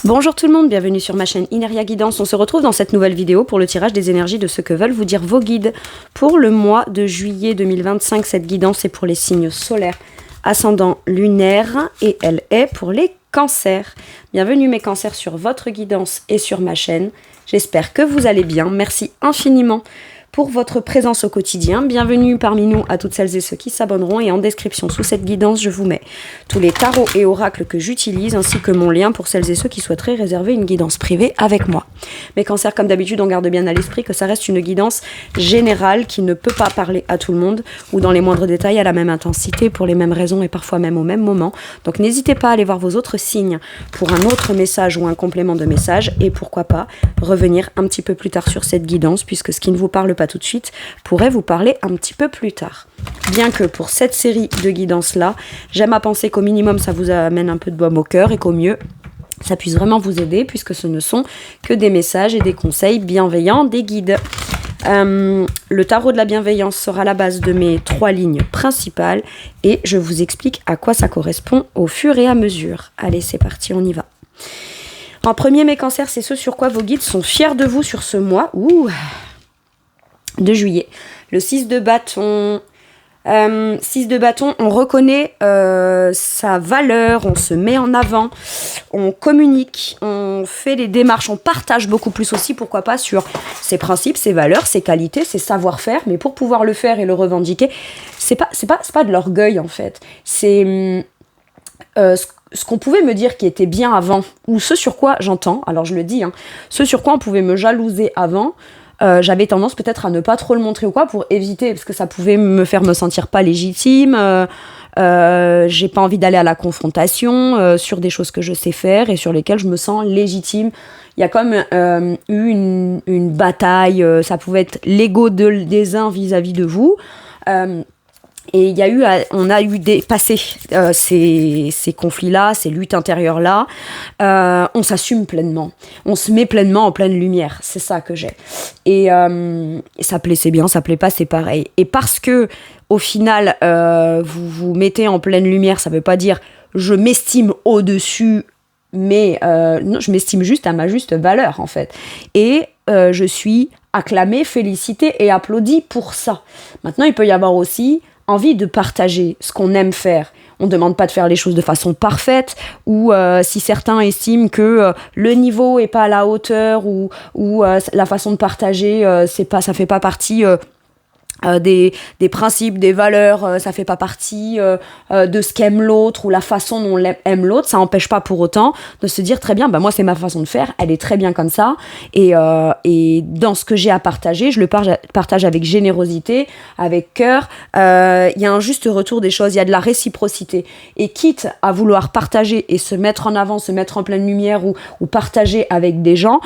Bonjour tout le monde, bienvenue sur ma chaîne Ineria Guidance. On se retrouve dans cette nouvelle vidéo pour le tirage des énergies de ce que veulent vous dire vos guides. Pour le mois de juillet 2025, cette guidance est pour les signes solaires, ascendant lunaire et elle est pour les cancers. Bienvenue mes cancers sur votre guidance et sur ma chaîne. J'espère que vous allez bien. Merci infiniment pour votre présence au quotidien. Bienvenue parmi nous à toutes celles et ceux qui s'abonneront et en description sous cette guidance, je vous mets tous les tarots et oracles que j'utilise ainsi que mon lien pour celles et ceux qui souhaiteraient réserver une guidance privée avec moi. Mes cancers, comme d'habitude, on garde bien à l'esprit que ça reste une guidance générale qui ne peut pas parler à tout le monde ou dans les moindres détails à la même intensité pour les mêmes raisons et parfois même au même moment. Donc n'hésitez pas à aller voir vos autres signes pour un autre message ou un complément de message et pourquoi pas revenir un petit peu plus tard sur cette guidance puisque ce qui ne vous parle pas tout de suite pourrait vous parler un petit peu plus tard. Bien que pour cette série de guidances là, j'aime à penser qu'au minimum ça vous amène un peu de baume au cœur et qu'au mieux ça puisse vraiment vous aider puisque ce ne sont que des messages et des conseils bienveillants des guides. Le tarot de la bienveillance sera la base de mes 3 lignes principales et je vous explique à quoi ça correspond au fur et à mesure. Allez, c'est parti, on y va. En premier, mes cancers, c'est ce sur quoi vos guides sont fiers de vous sur ce mois de juillet. Le 6 de bâton. 6 de bâton, on reconnaît sa valeur, on se met en avant, on communique, on fait des démarches, on partage beaucoup plus aussi, pourquoi pas, sur ses principes, ses valeurs, ses qualités, ses savoir-faire, mais pour pouvoir le faire et le revendiquer, c'est pas de l'orgueil en fait, c'est ce qu'on pouvait me dire qui était bien avant, ou ce sur quoi j'entends, alors je le dis, ce sur quoi on pouvait me jalouser avant, j'avais tendance peut-être à ne pas trop le montrer ou quoi pour éviter, parce que ça pouvait me faire me sentir pas légitime, j'ai pas envie d'aller à la confrontation sur des choses que je sais faire et sur lesquelles je me sens légitime. Il y a comme eu une bataille, ça pouvait être l'ego des uns vis-à-vis de vous, et on a eu dépassé ces conflits-là, ces luttes intérieures-là. On s'assume pleinement. On se met pleinement en pleine lumière. C'est ça que j'ai. Et ça plaît, c'est bien. Ça plaît pas, c'est pareil. Et parce que, au final, vous vous mettez en pleine lumière, ça veut pas dire je m'estime au-dessus, mais non, je m'estime juste à ma juste valeur, en fait. Et je suis acclamée, félicitée et applaudie pour ça. Maintenant, il peut y avoir aussi envie de partager ce qu'on aime faire. On ne demande pas de faire les choses de façon parfaite ou si certains estiment que le niveau n'est pas à la hauteur ou la façon de partager, ça fait pas partie des principes, des valeurs, ça fait pas partie de ce qu'aime l'autre ou la façon dont on aime l'autre, ça n'empêche pas pour autant de se dire très bien, moi c'est ma façon de faire, elle est très bien comme ça et dans ce que j'ai à partager, je le partage avec générosité, avec cœur, il y a un juste retour des choses, il y a de la réciprocité et quitte à vouloir partager et se mettre en avant, se mettre en pleine lumière ou partager avec des gens,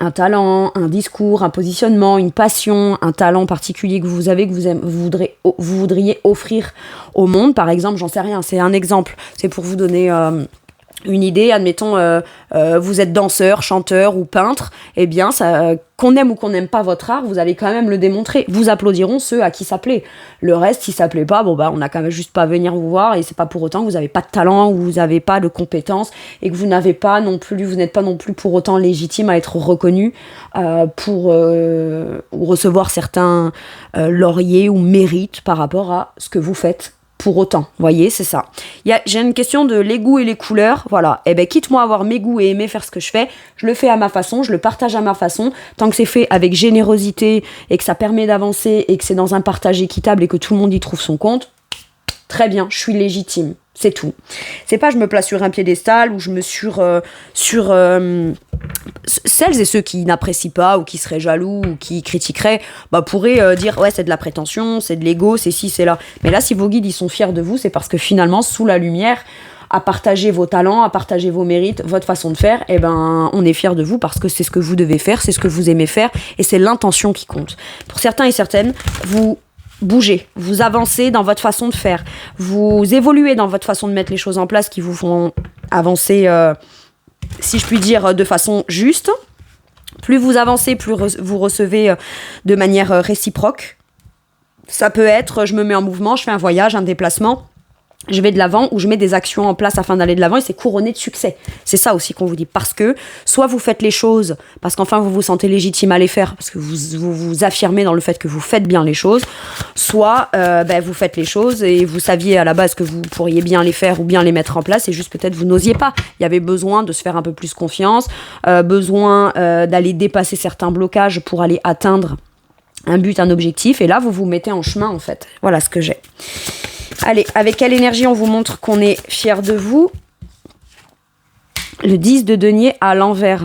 un talent, un discours, un positionnement, une passion, un talent particulier que vous avez, que vous voudriez offrir au monde, par exemple, j'en sais rien, c'est un exemple, c'est pour vous donner une idée, admettons, vous êtes danseur, chanteur ou peintre, eh bien, qu'on aime ou qu'on n'aime pas votre art, vous allez quand même le démontrer. Vous applaudiront ceux à qui ça plaît. Le reste, si ça plaît pas, on n'a quand même juste pas à venir vous voir et c'est pas pour autant que vous n'avez pas de talent ou vous n'avez pas de compétences et que vous n'êtes pas non plus pour autant légitime à être reconnu pour recevoir certains lauriers ou mérites par rapport à ce que vous faites. Pour autant, vous voyez, c'est ça. J'ai une question de les goûts et les couleurs, voilà. Quitte-moi avoir mes goûts et aimer faire ce que je fais, je le fais à ma façon, je le partage à ma façon, tant que c'est fait avec générosité et que ça permet d'avancer et que c'est dans un partage équitable et que tout le monde y trouve son compte, très bien, je suis légitime, c'est tout. C'est pas je me place sur un piédestal ou je me sur celles et ceux qui n'apprécient pas ou qui seraient jaloux ou qui critiqueraient pourraient dire ouais c'est de la prétention, c'est de l'ego, c'est ci, c'est là. Mais là si vos guides ils sont fiers de vous, c'est parce que finalement sous la lumière à partager vos talents, à partager vos mérites, votre façon de faire, on est fiers de vous parce que c'est ce que vous devez faire, c'est ce que vous aimez faire et c'est l'intention qui compte. Pour certains et certaines, vous bougez, vous avancez dans votre façon de faire, vous évoluez dans votre façon de mettre les choses en place qui vous font avancer, si je puis dire, de façon juste. Plus vous avancez, plus vous recevez de manière réciproque. Ça peut être, je me mets en mouvement, je fais un voyage, un déplacement, je vais de l'avant ou je mets des actions en place afin d'aller de l'avant et c'est couronné de succès. C'est ça aussi qu'on vous dit. Parce que soit vous faites les choses parce qu'enfin vous vous sentez légitime à les faire, parce que vous affirmez dans le fait que vous faites bien les choses, soit vous faites les choses et vous saviez à la base que vous pourriez bien les faire ou bien les mettre en place et juste peut-être vous n'osiez pas. Il y avait besoin de se faire un peu plus confiance, besoin d'aller dépasser certains blocages pour aller atteindre un but, un objectif, et là vous vous mettez en chemin en fait. Voilà ce que j'ai. Allez, avec quelle énergie on vous montre qu'on est fiers de vous? Le 10 de denier à l'envers.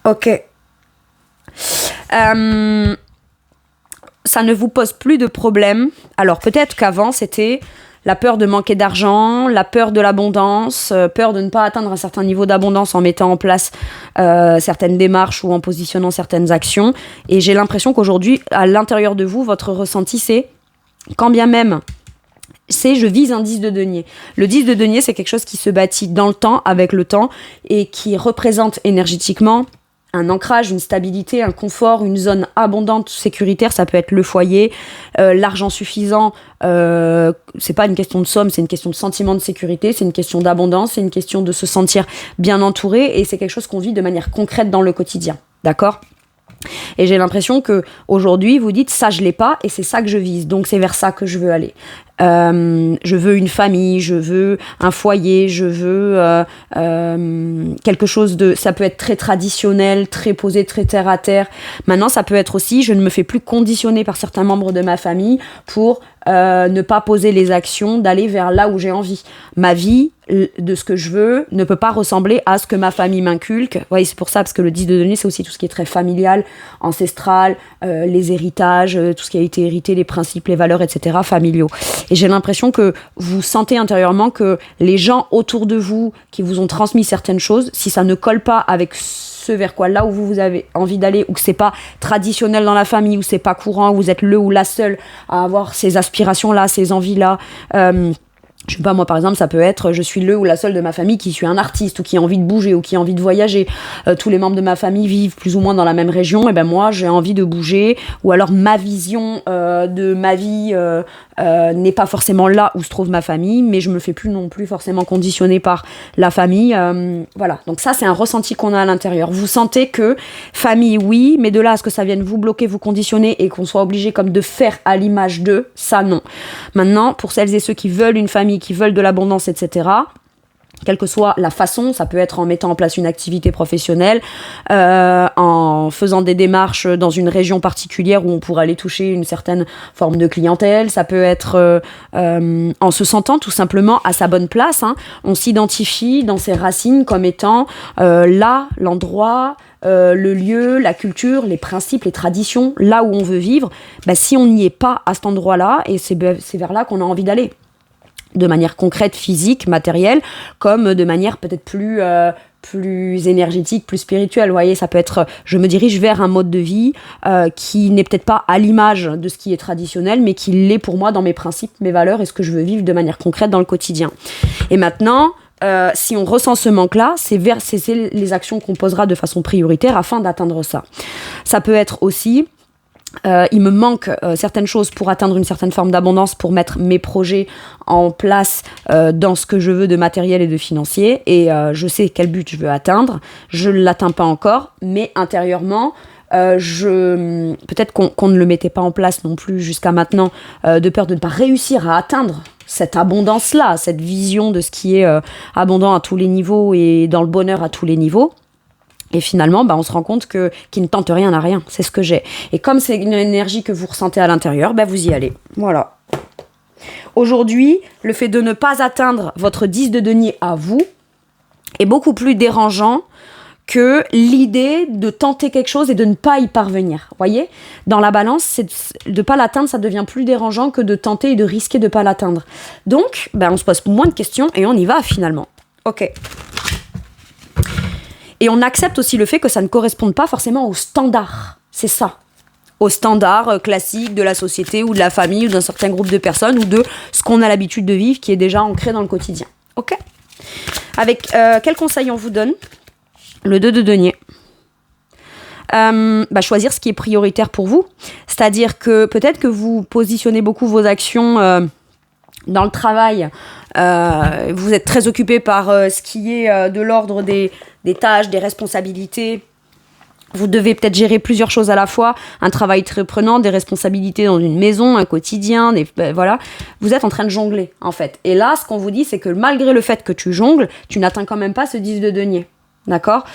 Ok. Ça ne vous pose plus de problème. Alors peut-être qu'avant c'était la peur de manquer d'argent, la peur de l'abondance, peur de ne pas atteindre un certain niveau d'abondance en mettant en place certaines démarches ou en positionnant certaines actions. Et j'ai l'impression qu'aujourd'hui, à l'intérieur de vous, votre ressenti, c'est, quand bien même, je vise un 10 de denier. Le 10 de denier, c'est quelque chose qui se bâtit dans le temps, avec le temps, et qui représente énergétiquement un ancrage, une stabilité, un confort, une zone abondante, sécuritaire. Ça peut être le foyer, l'argent suffisant. C'est pas une question de somme, c'est une question de sentiment de sécurité, c'est une question d'abondance, c'est une question de se sentir bien entouré, et c'est quelque chose qu'on vit de manière concrète dans le quotidien. D'accord ? Et j'ai l'impression que aujourd'hui vous dites ça je l'ai pas et c'est ça que je vise, donc c'est vers ça que je veux aller. Je veux une famille, je veux un foyer, je veux quelque chose de, ça peut être très traditionnel, très posé, très terre à terre. Maintenant ça peut être aussi, je ne me fais plus conditionner par certains membres de ma famille pour ne pas poser les actions, d'aller vers là où j'ai envie. Ma vie, de ce que je veux, ne peut pas ressembler à ce que ma famille m'inculque. Ouais, c'est pour ça, parce que le 10 de denier, c'est aussi tout ce qui est très familial, ancestral, les héritages, tout ce qui a été hérité, les principes, les valeurs, etc., familiaux. Et j'ai l'impression que vous sentez intérieurement que les gens autour de vous qui vous ont transmis certaines choses, si ça ne colle pas avec ce vers quoi, là où vous avez envie d'aller, ou que c'est pas traditionnel dans la famille, ou c'est pas courant, ou vous êtes le ou la seule à avoir ces aspirations-là, ces envies-là, je sais pas, moi par exemple, ça peut être je suis le ou la seule de ma famille qui suis un artiste ou qui a envie de bouger ou qui a envie de voyager. Tous les membres de ma famille vivent plus ou moins dans la même région, et ben moi j'ai envie de bouger, ou alors ma vision de ma vie n'est pas forcément là où se trouve ma famille, mais je me fais plus non plus forcément conditionner par la famille. Voilà, donc ça c'est un ressenti qu'on a à l'intérieur. Vous sentez que famille oui, mais de là à ce que ça vienne vous bloquer, vous conditionner et qu'on soit obligé comme de faire à l'image d'eux, ça non. Maintenant, pour celles et ceux qui veulent une famille, qui veulent de l'abondance, etc., quelle que soit la façon, ça peut être en mettant en place une activité professionnelle, en faisant des démarches dans une région particulière où on pourrait aller toucher une certaine forme de clientèle, ça peut être en se sentant tout simplement à sa bonne place, hein. On s'identifie dans ses racines comme étant là, l'endroit, le lieu, la culture, les principes, les traditions, là où on veut vivre. Bah, si on n'y est pas à cet endroit-là, et c'est vers là qu'on a envie d'aller, de manière concrète, physique, matérielle, comme de manière peut-être plus énergétique, plus spirituelle. Vous voyez, ça peut être, je me dirige vers un mode de vie qui n'est peut-être pas à l'image de ce qui est traditionnel, mais qui l'est pour moi dans mes principes, mes valeurs et ce que je veux vivre de manière concrète dans le quotidien. Et maintenant, si on ressent ce manque-là, c'est les actions qu'on posera de façon prioritaire afin d'atteindre ça. Ça peut être aussi il me manque certaines choses pour atteindre une certaine forme d'abondance, pour mettre mes projets en place dans ce que je veux de matériel et de financier, et je sais quel but je veux atteindre. Je ne l'atteins pas encore, mais intérieurement peut-être qu'on ne le mettait pas en place non plus jusqu'à maintenant, de peur de ne pas réussir à atteindre cette abondance-là, cette vision de ce qui est abondant à tous les niveaux et dans le bonheur à tous les niveaux. Et finalement, on se rend compte qu'il ne tente rien à rien. C'est ce que j'ai. Et comme c'est une énergie que vous ressentez à l'intérieur, vous y allez. Voilà. Aujourd'hui, le fait de ne pas atteindre votre 10 de denier à vous est beaucoup plus dérangeant que l'idée de tenter quelque chose et de ne pas y parvenir. Vous voyez ? Dans la balance, de ne pas l'atteindre, ça devient plus dérangeant que de tenter et de risquer de ne pas l'atteindre. Donc, on se pose moins de questions et on y va finalement. Ok. Et on accepte aussi le fait que ça ne corresponde pas forcément aux standards. C'est ça. Aux standards classiques de la société ou de la famille ou d'un certain groupe de personnes ou de ce qu'on a l'habitude de vivre qui est déjà ancré dans le quotidien. Ok ? Avec quel conseil on vous donne ? Le 2 de denier. choisir ce qui est prioritaire pour vous. C'est-à-dire que peut-être que vous positionnez beaucoup vos actions dans le travail, vous êtes très occupé par ce qui est de l'ordre des tâches, des responsabilités. Vous devez peut-être gérer plusieurs choses à la fois, un travail très prenant, des responsabilités dans une maison, un quotidien, voilà. Vous êtes en train de jongler, en fait. Et là, ce qu'on vous dit, c'est que malgré le fait que tu jongles, tu n'atteins quand même pas ce 10 de denier. D'accord,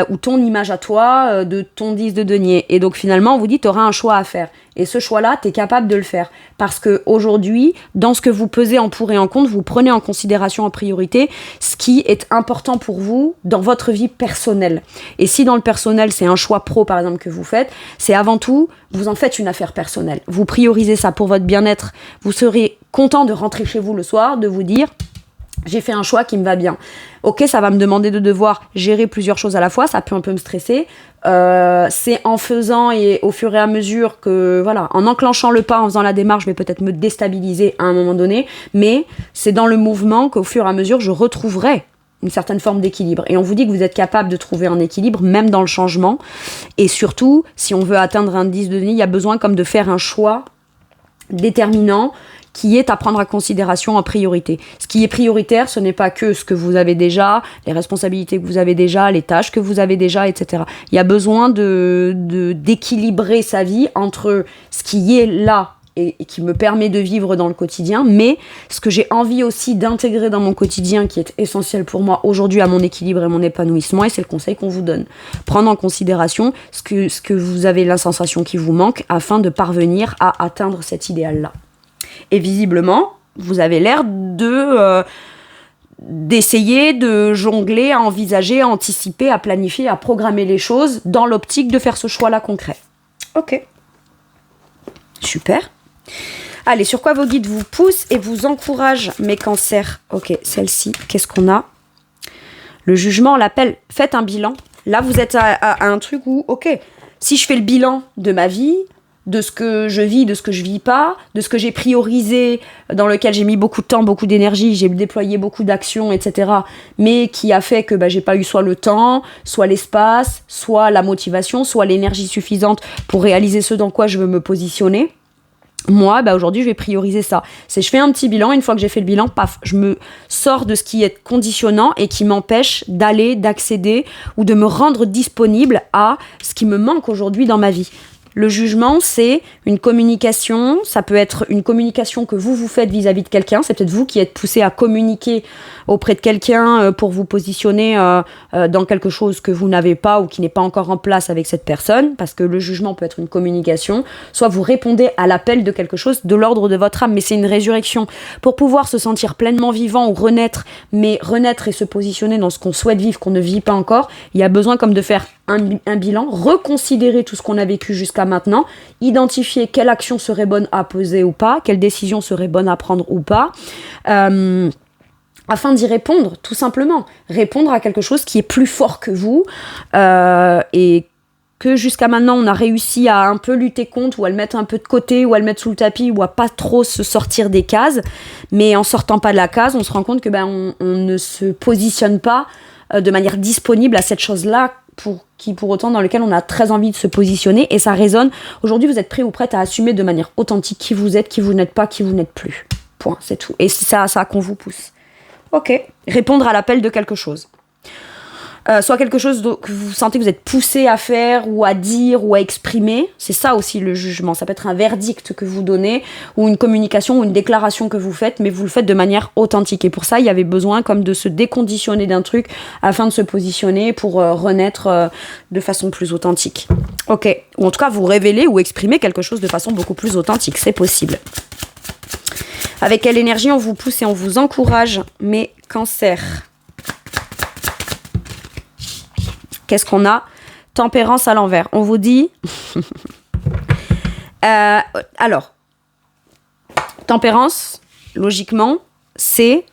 ou ton image à toi de ton 10 de denier. Et donc finalement, on vous dit, tu auras un choix à faire. Et ce choix-là, tu es capable de le faire. Parce qu'aujourd'hui, dans ce que vous pesez en pour et en contre, vous prenez en considération en priorité ce qui est important pour vous dans votre vie personnelle. Et si dans le personnel, c'est un choix pro, par exemple, que vous faites, c'est avant tout, vous en faites une affaire personnelle. Vous priorisez ça pour votre bien-être. Vous serez content de rentrer chez vous le soir, de vous dire... J'ai fait un choix qui me va bien. Ok, ça va me demander de devoir gérer plusieurs choses à la fois, ça peut un peu me stresser. C'est en faisant et au fur et à mesure que, voilà, en enclenchant le pas, en faisant la démarche, je vais peut-être me déstabiliser à un moment donné, mais c'est dans le mouvement qu'au fur et à mesure, je retrouverai une certaine forme d'équilibre. Et on vous dit que vous êtes capable de trouver un équilibre, même dans le changement. Et surtout, si on veut atteindre un 10 de denier, il y a besoin comme de faire un choix déterminant qui est à prendre en considération en priorité. Ce qui est prioritaire, ce n'est pas que ce que vous avez déjà, les responsabilités que vous avez déjà, les tâches que vous avez déjà, etc. Il y a besoin d'équilibrer sa vie entre ce qui est là et qui me permet de vivre dans le quotidien, mais ce que j'ai envie aussi d'intégrer dans mon quotidien, qui est essentiel pour moi aujourd'hui à mon équilibre et mon épanouissement, et c'est le conseil qu'on vous donne. Prendre en considération ce que vous avez la sensation qui vous manque afin de parvenir à atteindre cet idéal-là. Et visiblement, vous avez l'air d'essayer de jongler, à envisager, à anticiper, à planifier, à programmer les choses dans l'optique de faire ce choix-là concret. Ok. Super. Allez, sur quoi vos guides vous poussent et vous encouragent, mes cancers? Ok, celle-ci, qu'est-ce qu'on a? Le jugement, l'appel, faites un bilan. Là, vous êtes à un truc où, ok, si je fais le bilan de ma vie, de ce que je vis, de ce que je vis pas, de ce que j'ai priorisé, dans lequel j'ai mis beaucoup de temps, beaucoup d'énergie, j'ai déployé beaucoup d'actions, etc. Mais qui a fait que j'ai pas eu soit le temps, soit l'espace, soit la motivation, soit l'énergie suffisante pour réaliser ce dans quoi je veux me positionner. Moi, aujourd'hui, je vais prioriser ça. Je fais un petit bilan, une fois que j'ai fait le bilan, paf, je me sors de ce qui est conditionnant et qui m'empêche d'aller, d'accéder ou de me rendre disponible à ce qui me manque aujourd'hui dans ma vie. Le jugement, c'est une communication, ça peut être une communication que vous faites vis-à-vis de quelqu'un, c'est peut-être vous qui êtes poussé à communiquer auprès de quelqu'un pour vous positionner dans quelque chose que vous n'avez pas ou qui n'est pas encore en place avec cette personne, parce que le jugement peut être une communication, soit vous répondez à l'appel de quelque chose de l'ordre de votre âme, mais c'est une résurrection. Pour pouvoir se sentir pleinement vivant ou renaître, mais renaître et se positionner dans ce qu'on souhaite vivre, qu'on ne vit pas encore, il y a besoin comme de faire un bilan, reconsidérer tout ce qu'on a vécu jusqu'à maintenant, identifier quelle action serait bonne à poser ou pas, quelle décision serait bonne à prendre ou pas, afin d'y répondre, tout simplement. Répondre à quelque chose qui est plus fort que vous et que jusqu'à maintenant on a réussi à un peu lutter contre ou à le mettre un peu de côté ou à le mettre sous le tapis ou à pas trop se sortir des cases, mais en sortant pas de la case, on se rend compte que on ne se positionne pas de manière disponible à cette chose-là pour autant dans lequel on a très envie de se positionner et ça résonne. Aujourd'hui, vous êtes prêt ou prête à assumer de manière authentique qui vous êtes, qui vous n'êtes pas, qui vous n'êtes plus. Point, c'est tout. Et c'est ça qu'on vous pousse. Ok. Répondre à l'appel de quelque chose. Soit quelque chose que vous sentez que vous êtes poussé à faire ou à dire ou à exprimer. C'est ça aussi le jugement. Ça peut être un verdict que vous donnez ou une communication ou une déclaration que vous faites, mais vous le faites de manière authentique. Et pour ça, il y avait besoin comme de se déconditionner d'un truc afin de se positionner pour renaître de façon plus authentique. Ok. Ou en tout cas, vous révéler ou exprimer quelque chose de façon beaucoup plus authentique. C'est possible. Avec quelle énergie on vous pousse et on vous encourage, mes cancers? Qu'est-ce qu'on a? Tempérance à l'envers. On vous dit... alors, tempérance, logiquement, c'est...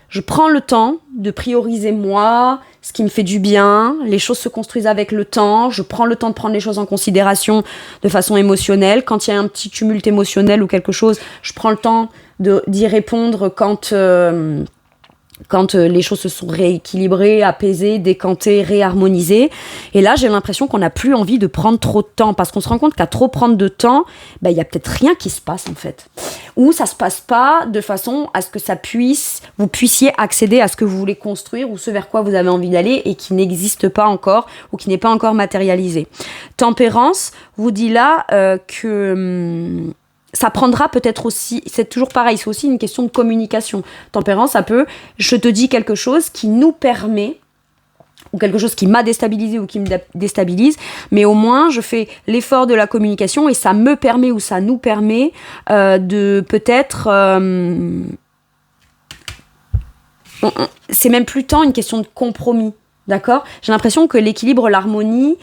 Je prends le temps de prioriser moi, ce qui me fait du bien, les choses se construisent avec le temps, je prends le temps de prendre les choses en considération de façon émotionnelle. Quand il y a un petit tumulte émotionnel ou quelque chose, je prends le temps d'y répondre quand quand les choses se sont rééquilibrées, apaisées, décantées, réharmonisées. Et là, j'ai l'impression qu'on n'a plus envie de prendre trop de temps, parce qu'on se rend compte qu'à trop prendre de temps, il y a peut-être rien qui se passe en fait. Ou ça se passe pas de façon à ce que vous puissiez accéder à ce que vous voulez construire ou ce vers quoi vous avez envie d'aller et qui n'existe pas encore ou qui n'est pas encore matérialisé. Tempérance vous dit là que... ça prendra peut-être aussi, c'est toujours pareil, c'est aussi une question de communication. Tempérance, ça peut, je te dis quelque chose qui nous permet, ou quelque chose qui m'a déstabilisé ou qui me déstabilise, mais au moins je fais l'effort de la communication et ça me permet ou ça nous permet de peut-être... c'est même plus tant une question de compromis. D'accord ? J'ai l'impression que l'équilibre, l'harmonie,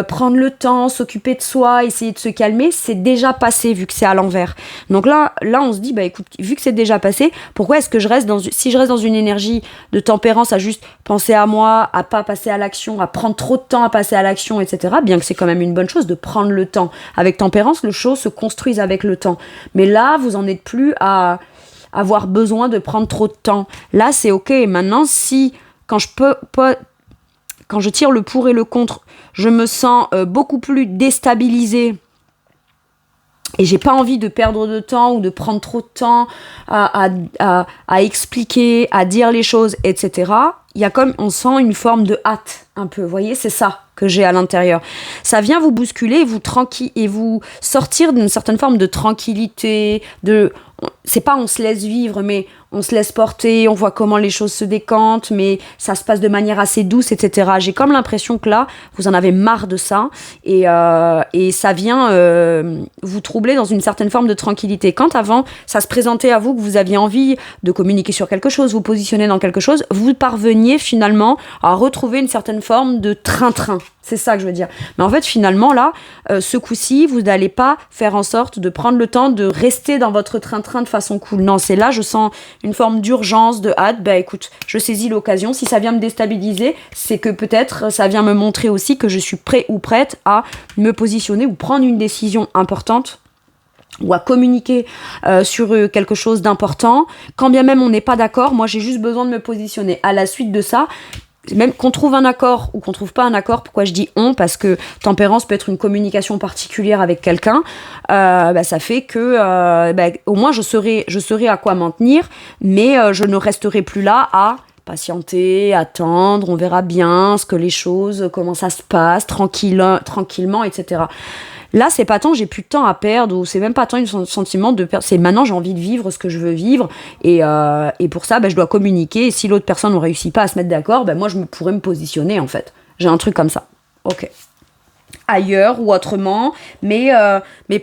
prendre le temps, s'occuper de soi, essayer de se calmer, c'est déjà passé vu que c'est à l'envers. Donc là, on se dit, écoute, vu que c'est déjà passé, pourquoi est-ce que si je reste dans une énergie de tempérance à juste penser à moi, à pas passer à l'action, à prendre trop de temps à passer à l'action, etc., bien que c'est quand même une bonne chose de prendre le temps. Avec tempérance, les choses se construisent avec le temps. Mais là, vous en êtes plus à avoir besoin de prendre trop de temps. Là, c'est ok. Maintenant, si, quand je tire le pour et le contre, je me sens beaucoup plus déstabilisée et j'ai pas envie de perdre de temps ou de prendre trop de temps à expliquer, à dire les choses, etc. Il y a comme, on sent une forme de hâte, un peu, vous voyez, c'est ça que j'ai à l'intérieur. Ça vient vous bousculer et vous sortir d'une certaine forme de tranquillité, c'est pas on se laisse vivre, mais on se laisse porter, on voit comment les choses se décantent, mais ça se passe de manière assez douce, etc. J'ai comme l'impression que là, vous en avez marre de ça, et ça vient vous troubler dans une certaine forme de tranquillité. Quand avant, ça se présentait à vous que vous aviez envie de communiquer sur quelque chose, vous positionner dans quelque chose, vous parveniez finalement à retrouver une certaine forme de train-train. C'est ça que je veux dire. Mais en fait, finalement, là, ce coup-ci, vous n'allez pas faire en sorte de prendre le temps de rester dans votre train-train de façon cool. Non, c'est là, je sens une forme d'urgence, de hâte. Écoute, je saisis l'occasion. Si ça vient me déstabiliser, c'est que peut-être ça vient me montrer aussi que je suis prêt ou prête à me positionner ou prendre une décision importante ou à communiquer sur quelque chose d'important. Quand bien même on n'est pas d'accord, moi j'ai juste besoin de me positionner. À la suite de ça, même qu'on trouve un accord ou qu'on trouve pas un accord, pourquoi je dis on, parce que tempérance peut être une communication particulière avec quelqu'un, ça fait que au moins je saurai à quoi m'en tenir, mais je ne resterai plus là à patienter, attendre, on verra bien ce que les choses, comment ça se passe, tranquillement, etc. Là, c'est pas tant j'ai plus de temps à perdre, ou c'est même pas tant un sentiment de perdre. C'est maintenant j'ai envie de vivre ce que je veux vivre, et pour ça, je dois communiquer. Et si l'autre personne ne réussit pas à se mettre d'accord, moi je pourrais me positionner en fait. J'ai un truc comme ça. Ok. Ailleurs ou autrement, mais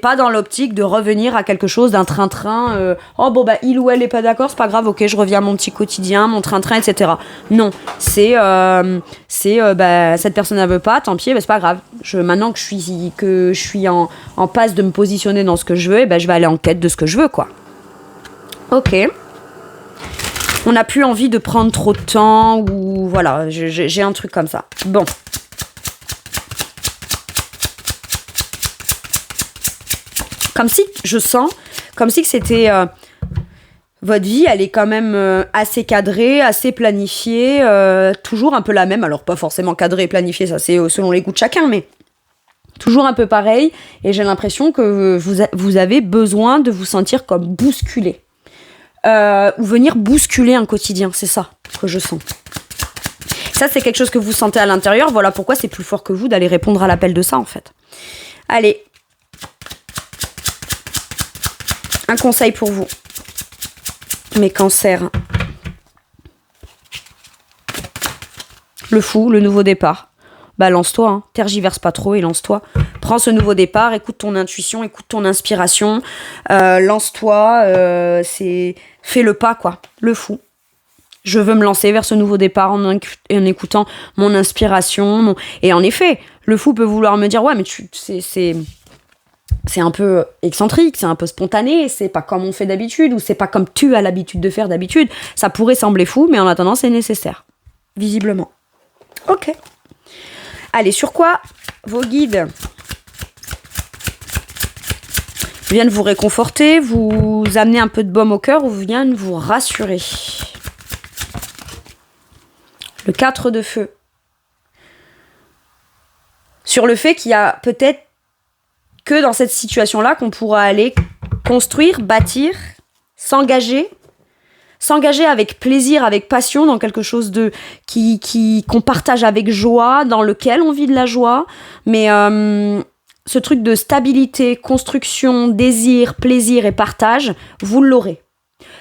pas dans l'optique de revenir à quelque chose d'un train-train. Il ou elle est pas d'accord, c'est pas grave, ok, je reviens à mon petit quotidien, mon train-train, etc. Non, c'est cette personne ne veut pas, tant pis, c'est pas grave. Maintenant que je suis en passe de me positionner dans ce que je veux, je vais aller en quête de ce que je veux, quoi. Ok. On n'a plus envie de prendre trop de temps, ou voilà, j'ai un truc comme ça. Bon. Comme si que c'était... votre vie, elle est quand même assez cadrée, assez planifiée, toujours un peu la même. Alors, pas forcément cadrée et planifiée, ça c'est selon les goûts de chacun, mais toujours un peu pareil. Et j'ai l'impression que vous avez besoin de vous sentir comme bousculé. Ou venir bousculer un quotidien, c'est ça que je sens. Ça, c'est quelque chose que vous sentez à l'intérieur. Voilà pourquoi c'est plus fort que vous d'aller répondre à l'appel de ça, en fait. Allez. Un conseil pour vous, mes cancers. Le fou, le nouveau départ. Lance-toi, hein. Tergiverse pas trop et lance-toi. Prends ce nouveau départ, écoute ton intuition, écoute ton inspiration, lance-toi, fais le pas, quoi. Le fou. Je veux me lancer vers ce nouveau départ en écoutant mon inspiration. Et en effet, le fou peut vouloir me dire, ouais, mais c'est un peu excentrique, c'est un peu spontané, c'est pas comme on fait d'habitude, ou c'est pas comme tu as l'habitude de faire d'habitude. Ça pourrait sembler fou, mais en attendant, c'est nécessaire. Visiblement. Ok. Allez, sur quoi vos guides viennent vous réconforter, vous amener un peu de baume au cœur, ou viennent vous rassurer? Le 4 de feu. Sur le fait qu'il y a peut-être que dans cette situation-là qu'on pourra aller construire, bâtir, s'engager avec plaisir, avec passion dans quelque chose de qu'on partage avec joie, dans lequel on vit de la joie. Mais ce truc de stabilité, construction, désir, plaisir et partage, vous l'aurez.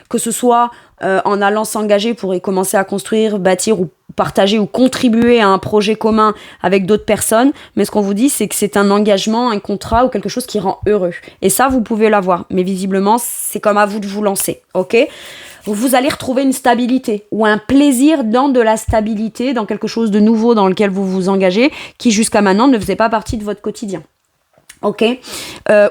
Que ce soit en allant s'engager pour y commencer à construire, bâtir ou partager ou contribuer à un projet commun avec d'autres personnes. Mais ce qu'on vous dit, c'est que c'est un engagement, un contrat ou quelque chose qui rend heureux. Et ça, vous pouvez l'avoir. Mais visiblement, c'est comme à vous de vous lancer. Ok ? Vous allez retrouver une stabilité ou un plaisir dans de la stabilité, dans quelque chose de nouveau dans lequel vous vous engagez, qui jusqu'à maintenant ne faisait pas partie de votre quotidien. Ok,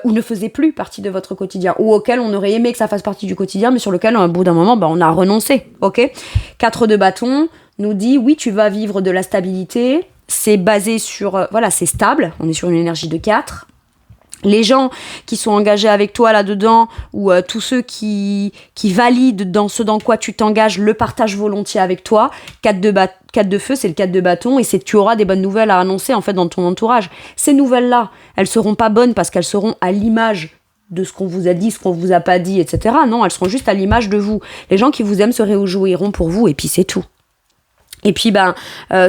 ou ne faisait plus partie de votre quotidien, ou auquel on aurait aimé que ça fasse partie du quotidien, mais sur lequel, au bout d'un moment, on a renoncé. Ok, 4 de bâton nous dit, oui, tu vas vivre de la stabilité, c'est basé sur, c'est stable, on est sur une énergie de 4. Les gens qui sont engagés avec toi là-dedans, ou tous ceux qui valident dans ce dans quoi tu t'engages, le partagent volontiers avec toi. 4 de feu, c'est le 4 de bâton, et c'est que tu auras des bonnes nouvelles à annoncer en fait dans ton entourage. Ces nouvelles-là, elles seront pas bonnes parce qu'elles seront à l'image de ce qu'on vous a dit, ce qu'on vous a pas dit, etc. Non, elles seront juste à l'image de vous. Les gens qui vous aiment se réjouiront pour vous, et puis c'est tout. Et puis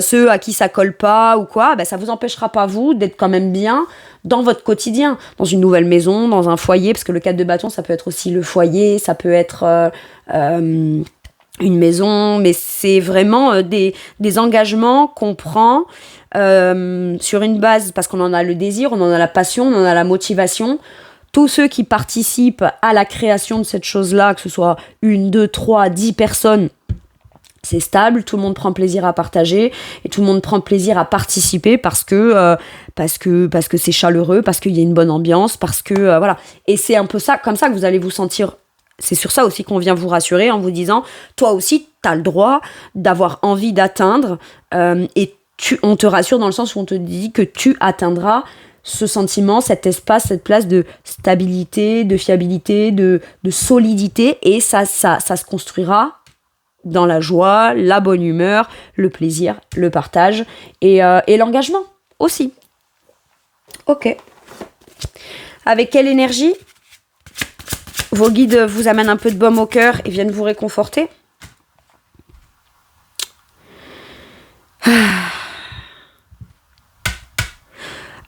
ceux à qui ça colle pas ou quoi, ça vous empêchera pas vous d'être quand même bien dans votre quotidien, dans une nouvelle maison, dans un foyer, parce que le 4 de bâton, ça peut être aussi le foyer, ça peut être une maison, mais c'est vraiment des engagements qu'on prend sur une base, parce qu'on en a le désir, on en a la passion, on en a la motivation. Tous ceux qui participent à la création de cette chose-là, que ce soit 1, 2, 3, 10 personnes, c'est stable, tout le monde prend plaisir à partager et tout le monde prend plaisir à participer parce que c'est chaleureux, parce qu'il y a une bonne ambiance, parce que voilà. Et c'est un peu ça, comme ça que vous allez vous sentir. C'est sur ça aussi qu'on vient vous rassurer en vous disant, toi aussi, t'as le droit d'avoir envie d'atteindre et on te rassure dans le sens où on te dit que tu atteindras ce sentiment, cet espace, cette place de stabilité, de fiabilité, de solidité, et ça se construira dans la joie, la bonne humeur, le plaisir, le partage et l'engagement aussi. Ok. Avec quelle énergie vos guides vous amènent un peu de baume au cœur et viennent vous réconforter?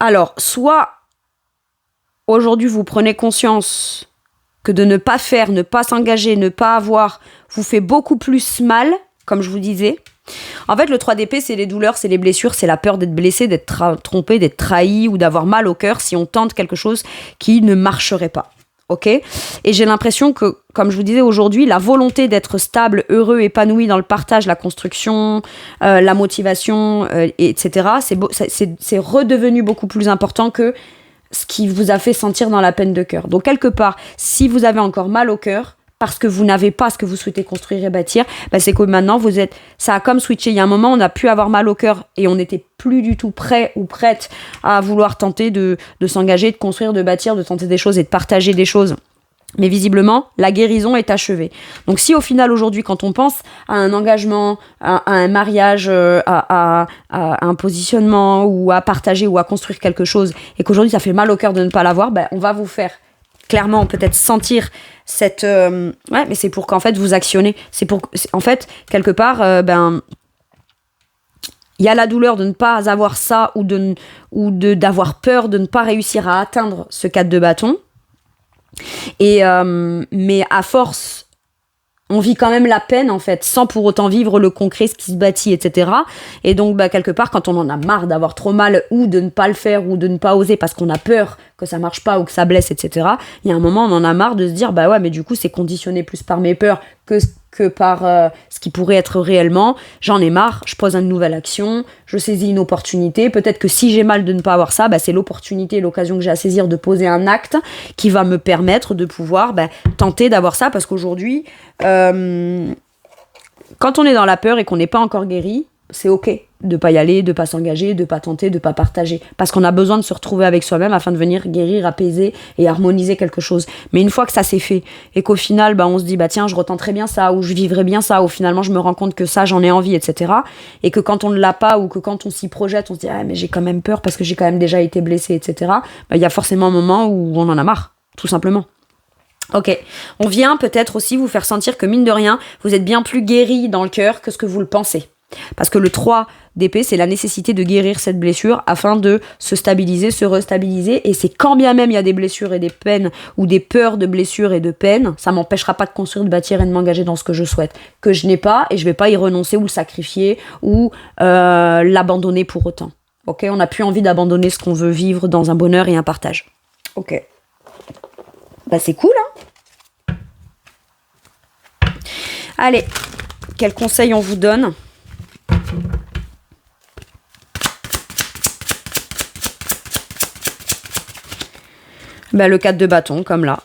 Alors, soit aujourd'hui vous prenez conscience que de ne pas faire, ne pas s'engager, ne pas avoir, vous fait beaucoup plus mal, comme je vous disais. En fait, le 3 d'épée, c'est les douleurs, c'est les blessures, c'est la peur d'être blessé, d'être trompé, d'être trahi ou d'avoir mal au cœur si on tente quelque chose qui ne marcherait pas. Ok ? Et j'ai l'impression que, comme je vous disais aujourd'hui, la volonté d'être stable, heureux, épanoui dans le partage, la construction, la motivation, etc., c'est redevenu beaucoup plus important que ce qui vous a fait sentir dans la peine de cœur. Donc, quelque part, si vous avez encore mal au cœur, parce que vous n'avez pas ce que vous souhaitez construire et bâtir, c'est que maintenant, ça a comme switché. Il y a un moment, on a pu avoir mal au cœur et on n'était plus du tout prêt ou prête à vouloir tenter de s'engager, de construire, de bâtir, de tenter des choses et de partager des choses. Mais visiblement, la guérison est achevée. Donc si au final, aujourd'hui, quand on pense à un engagement, à un mariage, à un positionnement ou à partager ou à construire quelque chose, et qu'aujourd'hui, ça fait mal au cœur de ne pas l'avoir, on va vous faire clairement peut-être sentir cette... mais c'est pour qu'en fait, vous actionnez. En fait, quelque part, il y a la douleur de ne pas avoir ça ou d'avoir peur de ne pas réussir à atteindre ce 4 de bâton. Mais à force, on vit quand même la peine en fait, sans pour autant vivre le concret, ce qui se bâtit, etc. Et donc quelque part, quand on en a marre d'avoir trop mal ou de ne pas le faire ou de ne pas oser parce qu'on a peur que ça marche pas ou que ça blesse, etc. Il y a un moment, on en a marre de se dire mais du coup c'est conditionné plus par mes peurs que par ce qui pourrait être réellement. J'en ai marre, je pose une nouvelle action, je saisis une opportunité. Peut-être que si j'ai mal de ne pas avoir ça, c'est l'opportunité, l'occasion que j'ai à saisir de poser un acte qui va me permettre de pouvoir tenter d'avoir ça. Parce qu'aujourd'hui, quand on est dans la peur et qu'on n'est pas encore guéri, c'est ok. de pas y aller, de pas s'engager, de pas tenter, de pas partager. Parce qu'on a besoin de se retrouver avec soi-même afin de venir guérir, apaiser et harmoniser quelque chose. Mais une fois que ça s'est fait et qu'au final, on se dit, tiens, je retenterai bien ça, ou je vivrai bien ça, ou finalement je me rends compte que ça, j'en ai envie, etc. Et que quand on ne l'a pas, ou que quand on s'y projette, on se dit, mais j'ai quand même peur parce que j'ai quand même déjà été blessé, etc. Y a forcément un moment où on en a marre, tout simplement. Ok, on vient peut-être aussi vous faire sentir que mine de rien, vous êtes bien plus guéri dans le cœur que ce que vous le pensez. Parce que le 3 d'épée, c'est la nécessité de guérir cette blessure afin de se stabiliser, se restabiliser. Et c'est quand bien même il y a des blessures et des peines ou des peurs de blessures et de peines, ça m'empêchera pas de construire, de bâtir et de m'engager dans ce que je souhaite. Que je n'ai pas et je vais pas y renoncer ou le sacrifier ou l'abandonner pour autant. Ok, on n'a plus envie d'abandonner ce qu'on veut vivre dans un bonheur et un partage. Ok. C'est cool, hein. Allez, quel conseil on vous donne ? Le 4 de bâton, comme là.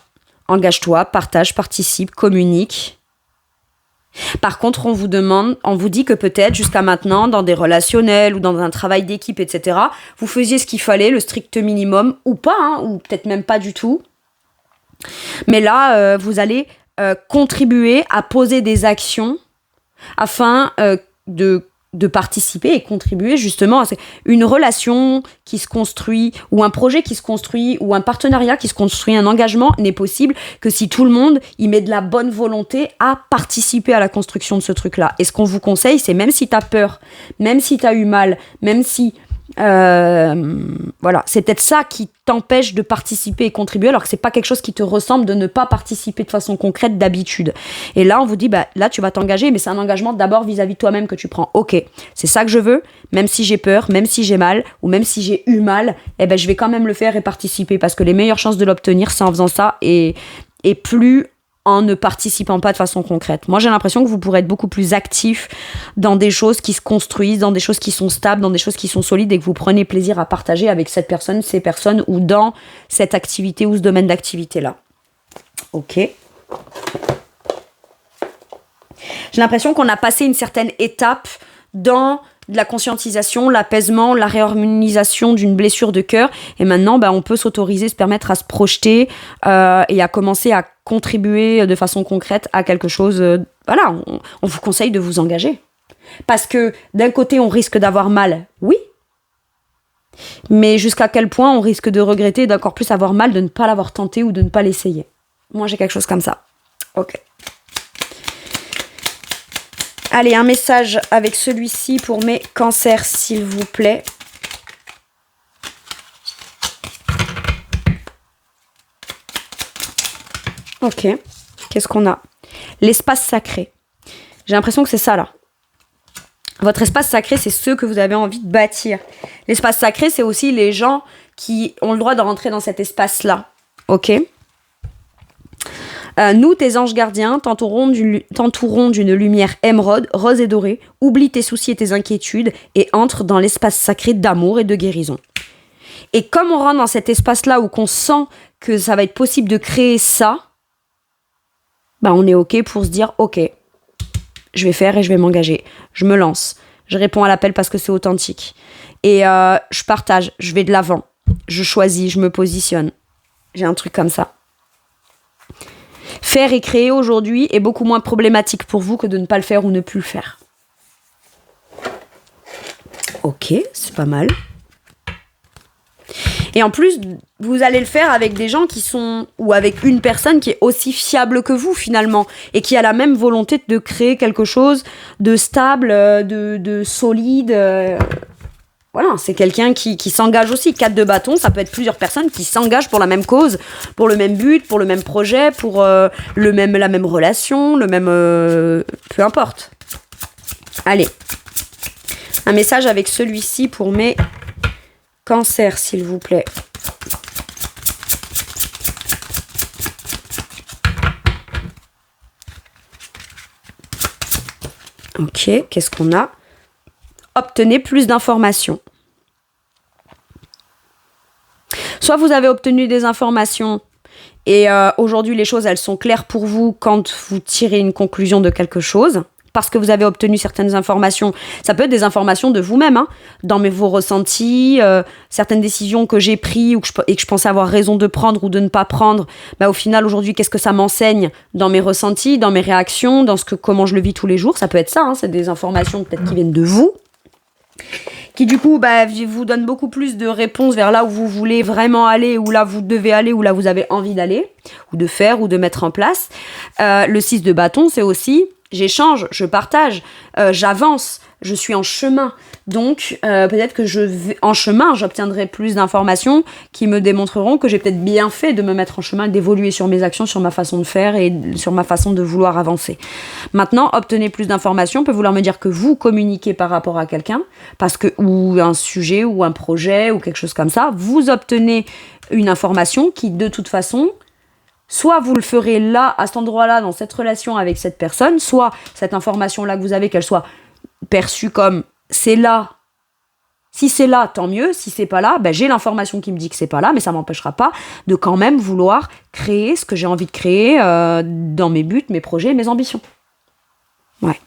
Engage-toi, partage, participe, communique. Par contre, on vous dit que peut-être jusqu'à maintenant, dans des relationnels ou dans un travail d'équipe, etc., vous faisiez ce qu'il fallait, le strict minimum, ou pas, hein, ou peut-être même pas du tout. Mais là, vous allez contribuer à poser des actions afin de participer et contribuer justement à une relation qui se construit, ou un projet qui se construit, ou un partenariat qui se construit, un engagement n'est possible que si tout le monde y met de la bonne volonté à participer à la construction de ce truc-là. Et ce qu'on vous conseille, c'est même si t'as peur, même si t'as eu mal, même si... voilà, c'est peut-être ça qui t'empêche de participer et contribuer alors que c'est pas quelque chose qui te ressemble de ne pas participer de façon concrète d'habitude. Et là on vous dit là tu vas t'engager, mais c'est un engagement d'abord vis-à-vis de toi-même que tu prends. Ok, c'est ça que je veux, même si j'ai peur, même si j'ai mal ou même si j'ai eu mal, je vais quand même le faire et participer parce que les meilleures chances de l'obtenir c'est en faisant ça et plus en ne participant pas de façon concrète. Moi, j'ai l'impression que vous pourrez être beaucoup plus actif dans des choses qui se construisent, dans des choses qui sont stables, dans des choses qui sont solides et que vous prenez plaisir à partager avec cette personne, ces personnes ou dans cette activité ou ce domaine d'activité-là. Ok. J'ai l'impression qu'on a passé une certaine étape dans de la conscientisation, l'apaisement, la réharmonisation d'une blessure de cœur. Et maintenant, on peut s'autoriser, se permettre à se projeter et à commencer à contribuer de façon concrète à quelque chose. Voilà, on vous conseille de vous engager. Parce que d'un côté, on risque d'avoir mal, oui. Mais jusqu'à quel point on risque de regretter et d'encore plus avoir mal de ne pas l'avoir tenté ou de ne pas l'essayer. Moi, j'ai quelque chose comme ça. Ok. Allez, un message avec celui-ci pour mes cancers, s'il vous plaît. Ok, qu'est-ce qu'on a ? L'espace sacré. J'ai l'impression que c'est ça, là. Votre espace sacré, c'est ce que vous avez envie de bâtir. L'espace sacré, c'est aussi les gens qui ont le droit de rentrer dans cet espace-là. Ok ? Nous, tes anges gardiens, t'entourerons d'une lumière émeraude, rose et dorée. Oublie tes soucis et tes inquiétudes et entre dans l'espace sacré d'amour et de guérison. Et comme on rentre dans cet espace-là où qu'on sent que ça va être possible de créer ça, on est ok pour se dire ok, je vais faire et je vais m'engager. Je me lance. Je réponds à l'appel parce que c'est authentique. Et je partage, je vais de l'avant. Je choisis, je me positionne. J'ai un truc comme ça. Faire et créer aujourd'hui est beaucoup moins problématique pour vous que de ne pas le faire ou ne plus le faire. Ok, c'est pas mal. Et en plus, vous allez le faire avec des gens qui sont... ou avec une personne qui est aussi fiable que vous, finalement, et qui a la même volonté de créer quelque chose de stable, de solide... Voilà, c'est quelqu'un qui s'engage aussi. 4 de bâton, ça peut être plusieurs personnes qui s'engagent pour la même cause, pour le même but, pour le même projet, pour la même relation, le même... peu importe. Allez. Un message avec celui-ci pour mes cancers, s'il vous plaît. Ok, qu'est-ce qu'on a ? Obtenez plus d'informations. Soit vous avez obtenu des informations et aujourd'hui les choses elles sont claires pour vous quand vous tirez une conclusion de quelque chose. parce que vous avez obtenu certaines informations. Ça peut être des informations de vous-même, hein, dans vos ressentis, certaines décisions que j'ai prises et que je pensais avoir raison de prendre ou de ne pas prendre. Au final, aujourd'hui, qu'est-ce que ça m'enseigne dans mes ressentis, dans mes réactions, dans comment je le vis tous les jours. Ça peut être ça, hein, c'est des informations peut-être qui viennent de vous, qui du coup vous donnent beaucoup plus de réponses vers là où vous voulez vraiment aller, où là vous devez aller, où là vous avez envie d'aller, ou de faire, ou de mettre en place. Le 6 de bâton, c'est aussi j'échange, je partage, j'avance, je suis en chemin. Donc, peut-être que en chemin, j'obtiendrai plus d'informations qui me démontreront que j'ai peut-être bien fait de me mettre en chemin, d'évoluer sur mes actions, sur ma façon de faire et sur ma façon de vouloir avancer. Maintenant, obtenir plus d'informations peut vouloir me dire que vous communiquez par rapport à quelqu'un, ou un sujet, ou un projet, ou quelque chose comme ça. Vous obtenez une information qui, de toute façon, soit vous le ferez là, à cet endroit-là, dans cette relation avec cette personne, soit cette information-là que vous avez, qu'elle soit perçue comme c'est là. Si c'est là, tant mieux. Si c'est pas là, j'ai l'information qui me dit que c'est pas là, mais ça m'empêchera pas de quand même vouloir créer ce que j'ai envie de créer dans mes buts, mes projets, mes ambitions. Ouais.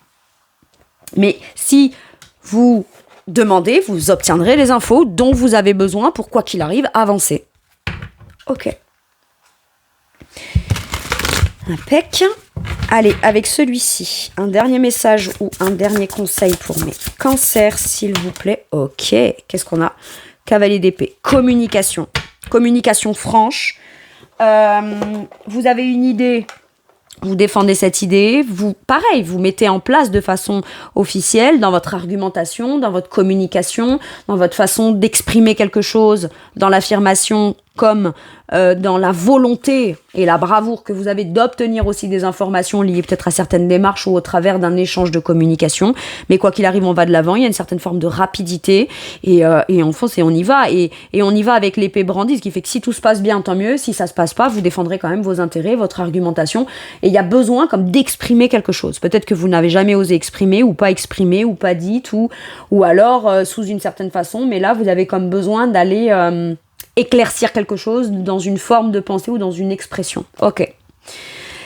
Mais si vous demandez, vous obtiendrez les infos dont vous avez besoin pour, quoi qu'il arrive, avancer. Ok. Impec. Allez, avec celui-ci, un dernier message ou un dernier conseil pour mes cancers, s'il vous plaît. Ok, qu'est-ce qu'on a? Cavalier d'épée, communication. Communication franche. Vous avez une idée, vous défendez cette idée. Vous mettez en place de façon officielle dans votre argumentation, dans votre communication, dans votre façon d'exprimer quelque chose, dans l'affirmation comme dans la volonté et la bravoure que vous avez d'obtenir aussi des informations liées peut-être à certaines démarches ou au travers d'un échange de communication. Mais quoi qu'il arrive, on va de l'avant, il y a une certaine forme de rapidité et on fonce et on y va. Et on y va avec l'épée brandie, ce qui fait que si tout se passe bien, tant mieux. Si ça se passe pas, vous défendrez quand même vos intérêts, votre argumentation. Et il y a besoin comme d'exprimer quelque chose. Peut-être que vous n'avez jamais osé exprimer ou pas dit ou alors sous une certaine façon. Mais là, vous avez comme besoin d'aller éclaircir quelque chose dans une forme de pensée ou dans une expression. Ok.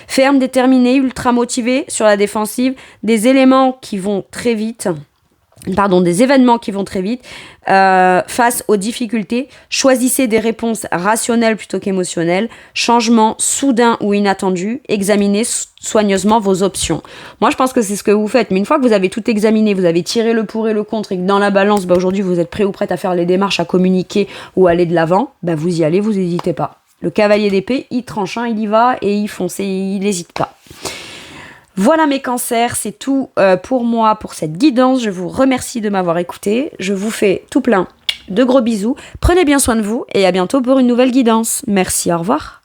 Ferme, déterminé, ultra motivé, sur la défensive, des événements qui vont très vite face aux difficultés. Choisissez des réponses rationnelles plutôt qu'émotionnelles. Changement soudain ou inattendu. Examinez soigneusement vos options. Moi, je pense que c'est ce que vous faites. Mais une fois que vous avez tout examiné, vous avez tiré le pour et le contre et que dans la balance, aujourd'hui, vous êtes prêt ou prête à faire les démarches, à communiquer ou à aller de l'avant, vous y allez, vous n'hésitez pas. Le cavalier d'épée, il tranche, il y va et il fonce et il n'hésite pas. Voilà mes cancers, c'est tout pour moi, pour cette guidance. Je vous remercie de m'avoir écouté. Je vous fais tout plein de gros bisous. Prenez bien soin de vous et à bientôt pour une nouvelle guidance. Merci, au revoir.